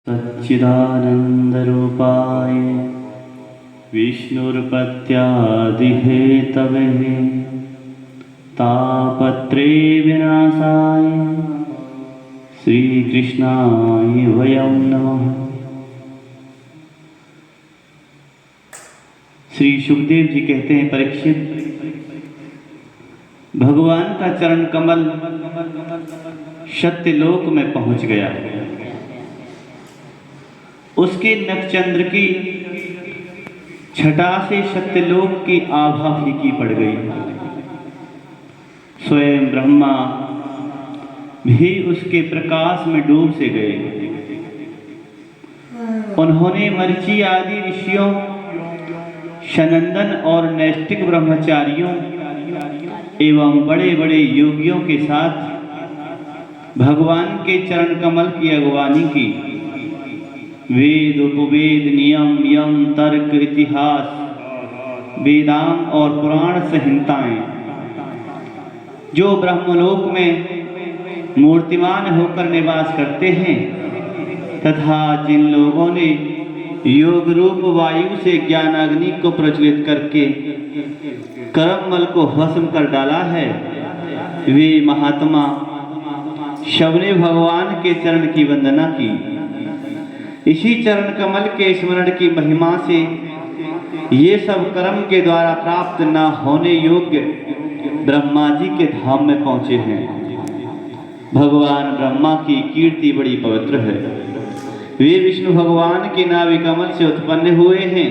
सच्चिदानन्दरूपाय विष्णुर्पत्यादिहेतवे तापत्रे विनाशाय श्रीकृष्णाय वयं नमः। श्री सुखदेव जी कहते हैं, परीक्षित, भगवान का चरण कमल सत्यलोक में पहुंच गया। उसके नक्षचंद्र की छटा से सत्यलोक की आभा फीकी पड़ गई। स्वयं ब्रह्मा भी उसके प्रकाश में डूब से गए। उन्होंने मरीचि आदि ऋषियों, सनंदन और नैष्ठिक ब्रह्मचारियों एवं बड़े बड़े योगियों के साथ भगवान के चरण कमल की अगवानी की। वेद, उपवेद, नियम, यम, तर्क, इतिहास, वेदांग और पुराण संहिताएं जो ब्रह्मलोक में मूर्तिमान होकर निवास करते हैं तथा जिन लोगों ने योग रूप वायु से ज्ञानाग्नि को प्रज्वलित करके कर्ममल को भस्म कर डाला है, वे महात्मा सबने भगवान के चरण की वंदना की। इसी चरण कमल के स्मरण की महिमा से ये सब कर्म के द्वारा प्राप्त न होने योग्य ब्रह्मा जी के धाम में पहुंचे हैं। भगवान ब्रह्मा की कीर्ति बड़ी पवित्र है। वे विष्णु भगवान के नाभि कमल से उत्पन्न हुए हैं।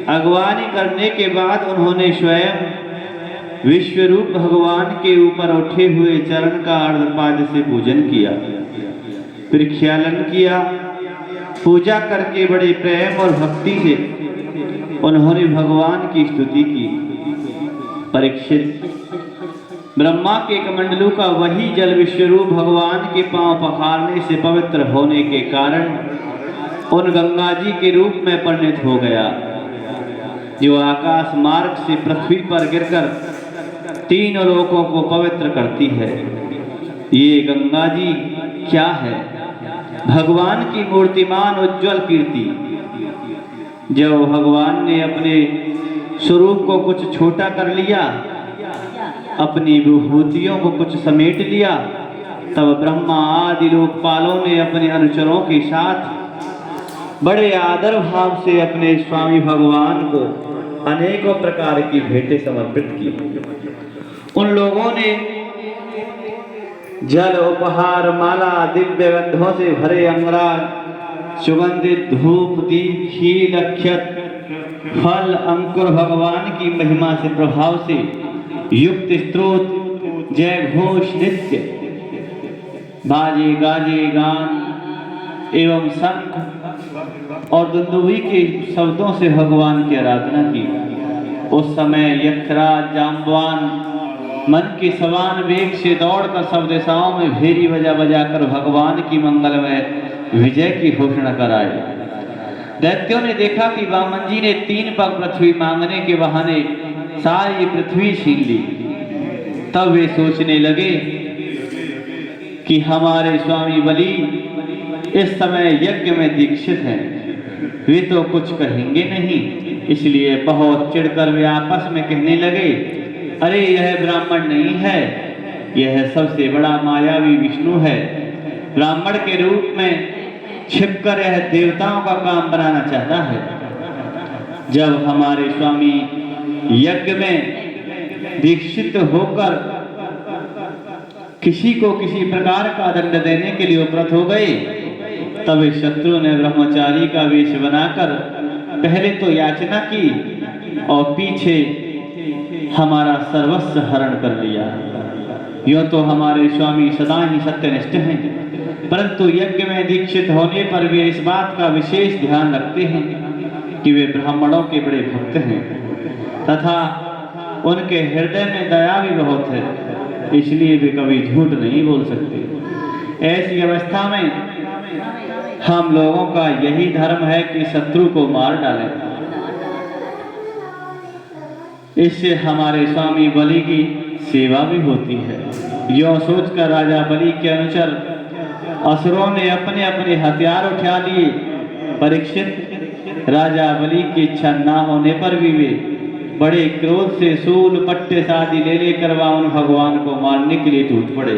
अगवानी करने के बाद उन्होंने स्वयं विश्वरूप भगवान के ऊपर उठे हुए चरण का अर्धपाद से पूजन किया, फिर ख्यालन किया। पूजा करके बड़े प्रेम और भक्ति से उन्होंने भगवान की स्तुति की। परीक्षित, ब्रह्मा के कमंडलू का वही जल विश्वरूप भगवान के पांव पखारने से पवित्र होने के कारण उन गंगा जी के रूप में परिणत हो गया, जो आकाश मार्ग से पृथ्वी पर गिरकर तीनों लोकों को पवित्र करती है। ये गंगा जी क्या है? भगवान की मूर्तिमान उज्ज्वल कीर्ति। जब भगवान ने अपने स्वरूप को कुछ छोटा कर लिया, अपनी विभूतियों को कुछ समेट लिया, तब ब्रह्मा आदि लोकपालों ने अपने अनुचरों के साथ बड़े आदर भाव से अपने स्वामी भगवान को अनेकों प्रकार की भेंटें समर्पित की। उन लोगों ने जल, उपहार, माला, दिव्य गंधों से भरे अंगराग, सुगंधित धूप, दीप, खील, अक्षत, फल, अंकुर भगवान की महिमा से प्रभाव से युक्त स्तोत्र, जय घोष, नृत्य, बाजे गाजे, गान एवं शंख और दुंदुभी के शब्दों से भगवान की आराधना की। उस समय यक्षराज जाम्बवान मन के समान वेग से दौड़कर सब दिशाओं में भेरी बजा बजा कर भगवान की मंगलमय विजय की घोषणा कराई। दैत्यों ने देखा कि वामन जी ने 3 पग पृथ्वी मांगने के बहाने सारी पृथ्वी छीन ली। तब वे सोचने लगे कि हमारे स्वामी बलि इस समय यज्ञ में दीक्षित हैं, वे तो कुछ कहेंगे नहीं। इसलिए बहुत चिढ़कर वे आपस में कहने लगे, अरे यह ब्राह्मण नहीं है, यह सबसे बड़ा मायावी विष्णु है। ब्राह्मण के रूप में छिपकर यह देवताओं का काम बनाना चाहता है। जब हमारे स्वामी यज्ञ में दीक्षित होकर किसी को किसी प्रकार का दंड देने के लिए उपरत हो गए, तब शत्रु ने ब्रह्मचारी का वेश बनाकर पहले तो याचना की और पीछे हमारा सर्वस्व हरण कर लिया। यूं तो हमारे स्वामी सदा ही सत्यनिष्ठ हैं, परंतु यज्ञ में दीक्षित होने पर वे इस बात का विशेष ध्यान रखते हैं कि वे ब्राह्मणों के बड़े भक्त हैं तथा उनके हृदय में दया भी बहुत है, इसलिए वे कभी झूठ नहीं बोल सकते। ऐसी अवस्था में हम लोगों का यही धर्म है कि शत्रु को मार डालें। इससे हमारे स्वामी बलि की सेवा भी होती है। यह सोचकर राजा बलि के अनुचर असुरों ने अपने अपने हथियार उठा लिए। परीक्षित राजा बलि की इच्छा ना होने पर भी वे बड़े क्रोध से सूल पट्टे आदि ले लेकर वामन भगवान को मारने के लिए टूट पड़े।